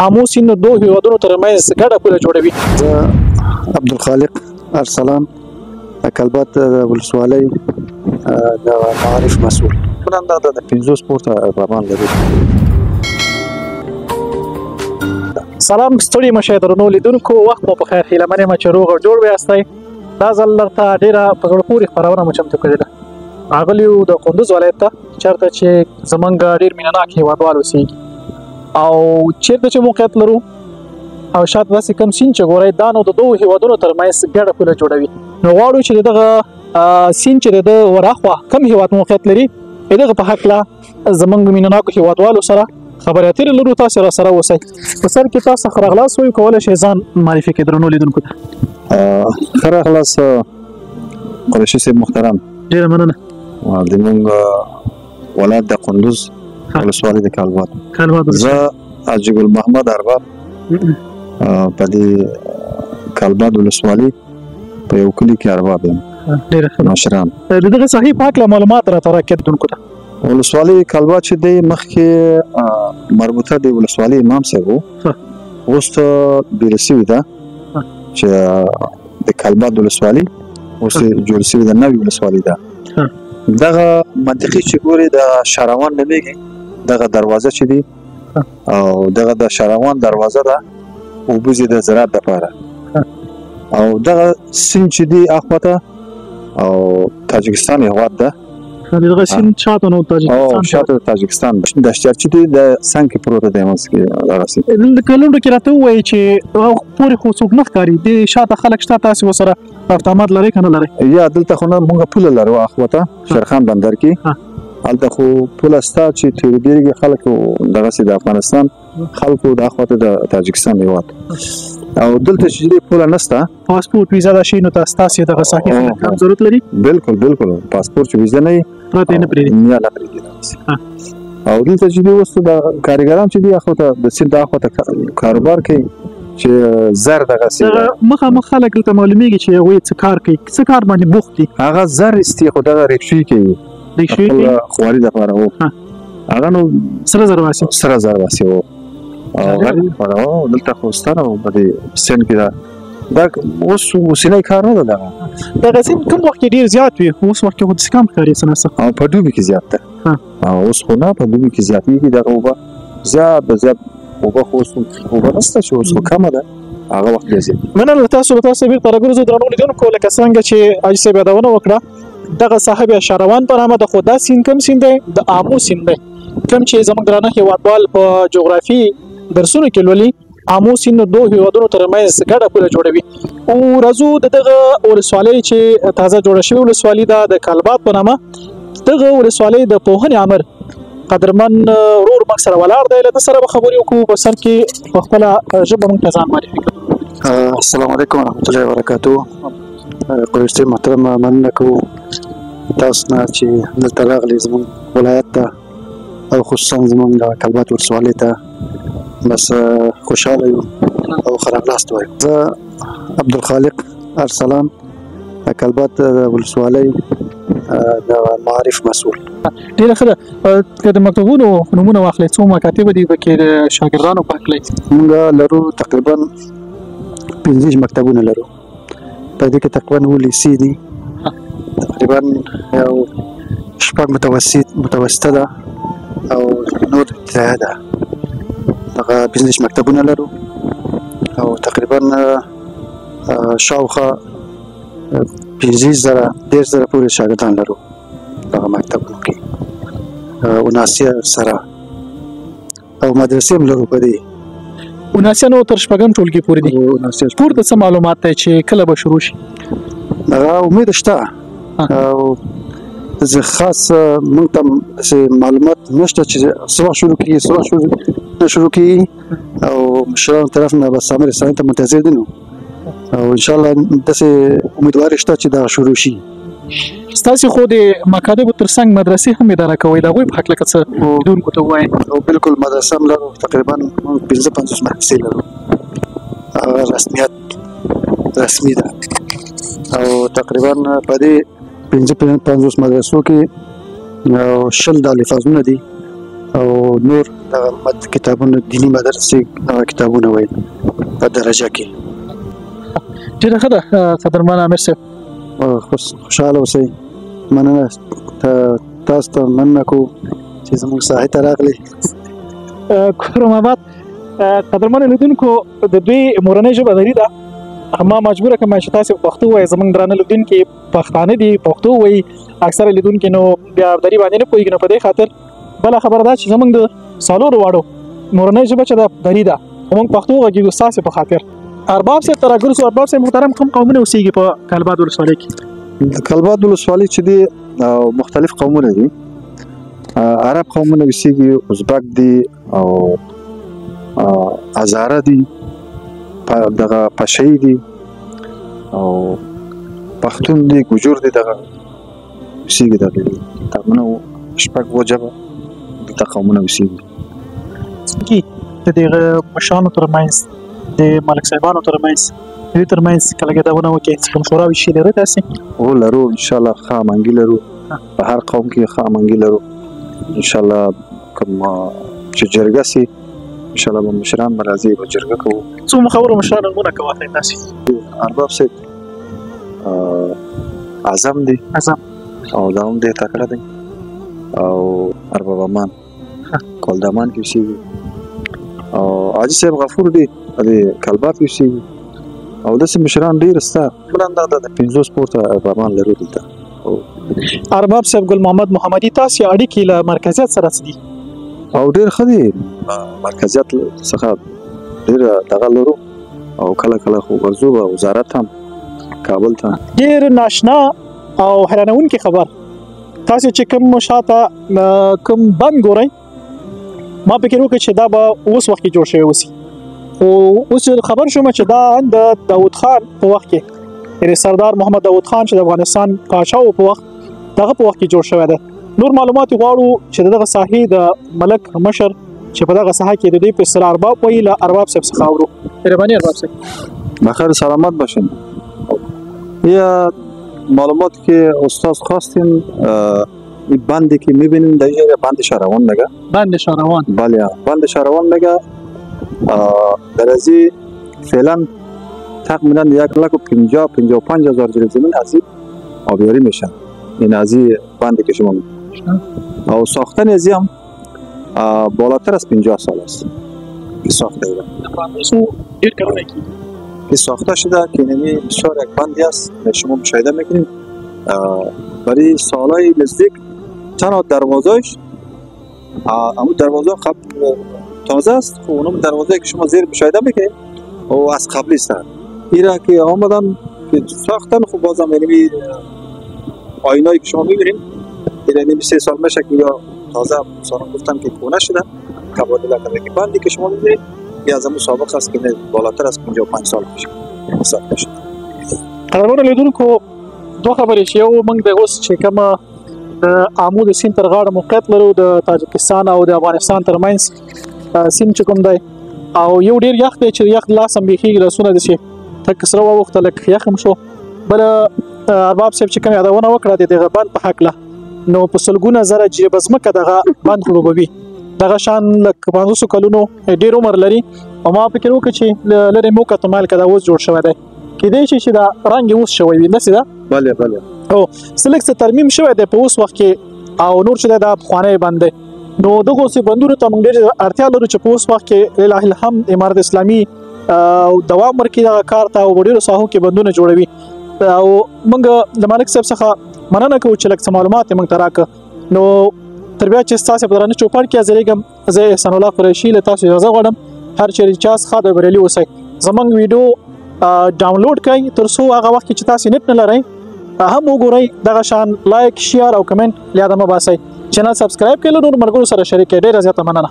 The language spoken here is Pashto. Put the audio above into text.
آمو سیند د دوه هیوادونو ترمنځ ګډه پوله جوړوي. زه عبدالخالق ارسلان د کلبات ولسوالۍ د معارف مسؤل. نن دا د 50 سپورت برنامه لري. سلام ستړي مشه درنو لیدونکو، وخت مو په خیر. هیله منم چې روغ او جوړ ویاستئ. دا ځل درته ډېره په زړه پورې خپرونه مو چمتو کړې ده. راغلیو د کندوز ولایت ته، چېرته چې زمونږ ډېر مینهناک هېوادوال اوسېږي او چېرته چې موقعیت لرو او شاته داسې کوم سیند چې ګورئ دا نو د دوو هېوادونو ترمنځ ګډه پوله جوړوي. نو غواړو چې د دغه سیند چې د ورهاخوا کوم هېواد موقعیت لري د دغه په هکله زمونږ مینهناکو هېوادوالو سره خبرې اترې لرو. تاسې راسره اوسئ. په سر کې تاسو ښه راغلاست وایو، کولی شئ ځان معرفي کړئ درنو لیدونکو ته. ښه راغلاست قریشي صاحب محترم. ډېره مننه. زموږ ولایت د کندوز ولسوالۍ د کلبات. زه حاجي ګل محمد ارباب په دې کلبات ولسوالۍ په یو کلي کې ارباب یم. ډېره ښه. مشران د دغه ساحې په هکله معلومات راته راکړئ لیدونکو ته. ولسوالۍ کلبات چې دی مخکې مربوطه د ولسوالۍ امام صاحب و، اوس بیره سوې ده چې د کلبات ولسوالۍ اوس جوړه سوې ده، نوې ولسوالۍ ده. دغه منطقې چې ګورې د شاروان نومېږي، دغه دروازه چې دی او دغه د شاروان دروازه ده اوبه ځي د زراعت دپاره، او دغه سیند چې دی اخواته او تاجکستان هېواد ده. دغه سیند شاته نو تاجکستان، شاته تاجکستان دشتر چې دی د څنګ کې پروته دی. منځ کې دغه سیند کلونو کې راته ووایي چې پورې خو څوک نه ښکاري، د شاته خلک شته، تاسې ورسره رفت آمد لرئ که نه لرئ؟ یا دلته خو نه موږ پوله لرو اخواته شیرخان بندر کې، هلته خو پوله شته چې تېرېږي خلکو دغسې د افغانستان خلکو د اخواته د تاجکستان هېواد، او دلته چې دی پوله نشته. پاسپورټ ویزا دا شي نو ستاسې دغه ساحې خلک هم ضرورت لري؟ بالکل بالکل. پاسپورټ چې ویزا نه وي پرته یې نه پرېږدي. یا نه پرېږدي. او دلته چې دی اوس د کارګران چې دی اخواته د سیند اخواته کاروبار کوي چې زر دغسې مخامخ خلک دلته معلومیږي چې هغوی څه کار کوي، څه کار باندې بوخت دي. هغه زر استي، خو دغه رکشې کوي، رکشې کوي خواري دپاره و. هغه نو سره زر واسي، سره زر واسي و. او دلته خو ستره و په دې سیند کې دا اوس اوسنی کار نه ده. دغه سیند کوم وخت کې ډېر زیات وي، اوس وخت کې خو داسې کم ښکاري څه نه څه، او په دوبي کې زیات ده. اوس خو نه، په دوبي کې زیاتېږي دغه اوبه، زیات به زیات اوبه، خو اوس اوبه نشته چې اوس خو کمه ده، هغه وخت بیا زیات. مننه تاسو بېرته راګرځو درنو لیدونکو. لکه څنګه چې حاجي صاحب یادونه وکړه، دغه ساحه بیا شاروان په نامه ده، خو دا سیند کوم سیند دی؟ د آمو سیند دی، کوم چې زموږ درانه هېوادوال په جغرافي درسونو کې لولي. آمو سیند د دوه هېوادونو ترمنځ ګډه پوله جوړوي. او راځو د دغه ولسوالۍ چې تازه جوړه شوې ولسوالۍ ده د کلبات په نامه، دغه ولسوالۍ د پوهنې امر قدرمن ورور موږ سره ولاړ دی. له ده سره به خبرې وکړو. په سر کې په خپله ژبه موږ ته ځان معرفي کړو. السلام علیکم ورحمت الله وبرکاتو. قریشي محترم، مننه کوو تاسو نه چې دلته راغلي زموږ ولایت ته او خصوصا زموږ د کلبات ولسوالۍ ته. بس خوشحاله یو او ښه راغلاست وایو. زه عبدالخالق ارسلان د کلبات ولسوالۍ د معارف مسؤل. ډېره ښه ده. که د مکتبونو نومونه واخلئ، څو مکاتب دي پکې د شاګردانو په هکله؟ موږ لرو تقریبا 15 مکتبونه لرو. په دې کې تقریبا 9 لیسې دي، تقریبا یو 6 متوسطه ده او نور ابتدایه ده. دغه 15 مکتبونه لرو او تقریبا شاوخوا 15,000 پورې شاګردان لرو دغه مکتبونو کې، وناسیه سره او مدرسې هم لرو. په دې وناسیه نو تر شپږم ټولګي پورې دي. پورته څه معلومات دی چې کله به شروع شي؟ هغه امید شته، او زه خاص موږ ته معلومات نشته چې څه وخت شروع کېږي، څه وخت نه شروع کېږي، او مشرانو طرف نه بس امر ثاني ته منتظر دي نو، او انشاءالله داسې امیدواري شته چې دا شروع شي. ستاسې خو د مکاتبو تر څنګ مدرسې هم اداره کوئ، د هغوی په هکله که څه لیدونکو ته ووایئ؟ او بالکل مدرسه هم لرو، تقریبا 55 مدرسې لرو. هغه رسمي ده، او تقریبا په دې 55 مدرسو کې 20 د الفاظونه دي، او نور دغه کتابونه دینی مدرسې کتابونه وایي په درجه کې. ډېره ښه ده قدرمن عامر صاحب. خوشحاله اوسئ. مننه تاسو ته مننه کوو چې زموږ ساحې ته راغلئ. کوم آباد قدرمن لیدونکو د دوی مورنۍ ژبه دري ده. ما مجبوره کوم چې تاسو پښتو وایي. زموږ درانه لیدونکي پښتانه دي پښتو وایي. اکثره لیدونکي نو بیا دري باندې نه پوهېږي. نو په دې خاطر بله خبره ده چې زموږ د څلورو واړو مورنۍ ژبه چې ده دري ده. موږ پښتو غږیږو ستاسې په خاطر. ارباب صاحب ته راګرځو. ارباب صاحب محترم کوم قومونه اوسېږي په کلباد ولسوالۍ کې؟ د کلباد ولسوالۍ چې دی مختلف قومونه دي. عرب قومونه اوسېږي، ازبک دي او هزاره دي، دغه پشهی دي او پښتون دي، ګوجور دي. دغه اوسېږي دغه قومونه شپږ وجبه دغه قومونه اوسېږي. د دغه مشرانو ترمنځ د ملک صاحبانو ترمنځ دوی ترمنځ کله ګډونه وکړي څه کوم شوراوي شی لري تاسې؟ لرو انشاءالله ښه هماهنګي لرو. په هر قوم کې ښه هماهنګي لرو انشاءالله. کوم چې جرګه سي انشاءالله به مشران به راځي به جرګه کوو. څو مخورو مشران نومونه که واخلئ تاسې؟ ارباب صاحب اعظم دی او دا هم ډېر تکړه دی او ارباب امان کولدامان کې اوسېږي او حاجي صاحب غفور دی د کلبات کې اوسېږي او داسې مشران ډېر سته. بل اندازه د 50 پورته اربابان لرو دلته. ارباب صاحب ګل محمد محمدي تاسې اړیکې له مرکزیت سره څه دي؟ او ډېر ښه دي. مرکزیت څخه ډېر دغه لرو او کله کله خو ورځو به وزارت هم کابل ته. ډېر ناشنا او حیرانوونکې خبر تاسې چې کوم شاته کوم بند ګورئ ما فکر وکړ چې دا به اوس وخت کې جوړ شوی اوسي. خو اوس خبر شوم چې دا د داود خان په وخت کې یعنې سردار محمد داود خان چې د افغانستان پاچا و په وخت دغه په وخت کې جوړ شوی دی. نور معلومات غواړو چې دغه ساحې د ملک مشر چې په دغه ساحه کې د دوی په اصطلاح ارباب وایي له ارباب صاحب څخه اورو. مهرباني ارباب صاحب. بخیر سلامت باشین. یا معلومات که استاد خواستین این بندی که میبینین در اینجا بند شهروان میگه. بند شهروان. بله بند شهروان میگه. در ازی فعلا تقریبا 1,50,000 جریب زمین ازی آبیاری میشن. این ازی بندی که شما میبینید او ساختن ازی هم بالاتر از 50 سال است که ساخته ایران. که ساخته شده که نمی بسیار یک بندی است شما مشاهده میکنید. برای سالهای نزدیک تنها دروازه‌اش اما دروازه قبل تازه است. خب اونم دروازه که شما زیر مشاهده میکنید او از قبلی است. ایرا که آمدن که ساختن خب بازم یعنی آینایی که شما میبینید یعنی 3 سال میشه که یا تازه سالان گفتن که کونه شده تبادله کرده که بندی که شما میبینید یا از همون سابق است که بالاتر از 55 سال میشه ساخته شده. قدرمنو لیدونکو دوه خبرې چې یو موږ د اوس چې کومه د آمو د سیند تر غاړه موقعیت لرو د تاجکستان او د افغانستان ترمنځ سیند چې کوم دی او یو ډېر یخ دی چې یخ لاس هم بیخي لاسونه داسې تک سره واوښته لږ یخ هم شو. بله ارباب صاحب چې کوم یادونه وکړه د دغه بند په هکله نو په سلګونه زره جریبه ځمکه دغه بند خړوبوي. دغه شان لږ 500 کلونو ډېر عمر لري او ما فکر وکړ چې لرې مو کتو مال که دا اوس جوړ شوی دی کیدای شي چې دا رنګ اوس شوی وي داسې ده. بله بله او څه لږ څه ترمیم شوی دی په اوس وخت کې او نور چې دی دا پخوانی بند دی. نو دغو سې بندونو ته موږ ډېر اړتیا لرو چې په اوس وخت کې لله الحمد امارت اسلامي دوام ورکړي دغه کار ته او ډېرو ساحو کې بندونه جوړوي. او موږ د مالک صاحب څخه مننه کوو چې لږ څه معلومات یې موږ ته راکړه. نو تر بیا چې ستاسې په درانه چوپړ کې حاضرېږم زه احسان الله قریشي له تاسو اجازه غواړم. هر چیرې چا څخه د بریالي اوسئ. زموږ ویډیو ډاونلوډ کړئ تر څو هغه وخت کې چې تاسې نت نه لرئ هم وګورئ. دغه شان لایک شیر او کمنټ یاد مه باسئ. چینل سبسکرایب کړئ له نورو ملګرو سره شریک کړئ. ډېره زیاته مننه.